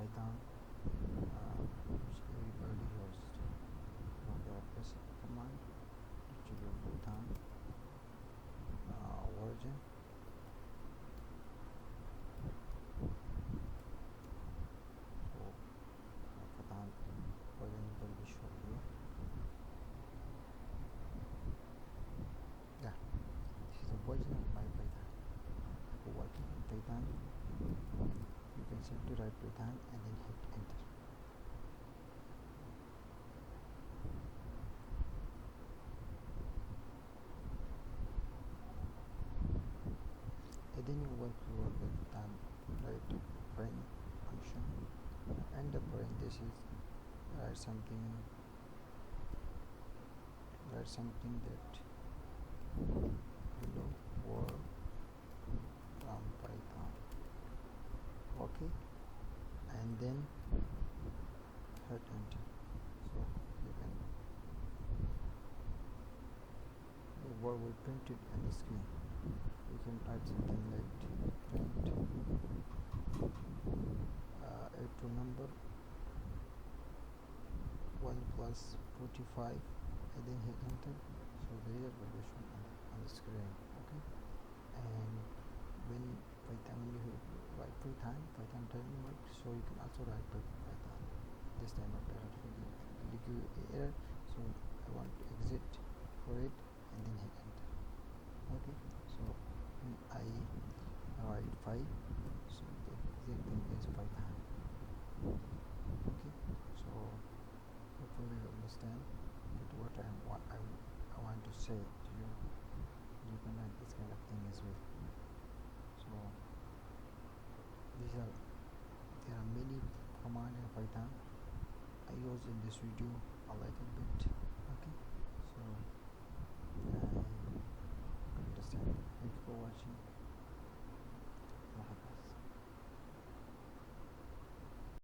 Python, which everybody used. The basic command distribute Python version. So Python version will be shown here. Yeah, this is a version of my Python. For working in Python, you can simply write Python and then hit enter. And then you work with Python, write print function and the parentheses, write something that hello world from Python. Okay, and then hit enter. So you can the word will print it on the screen. You can write something like print April number 1 plus 45 and then hit enter. So the result will be shown on the screen. Okay, and when you write Python doesn't work, so you can also write Python. This time of error will give you error, so I want to exit for it and then hit enter. Okay, so when I write 5, so the exact thing is Python. Okay, so hopefully you understand that what I want to say to you. You can write this kind of thing as well. So there are many commands in Python. I use in this video a little bit.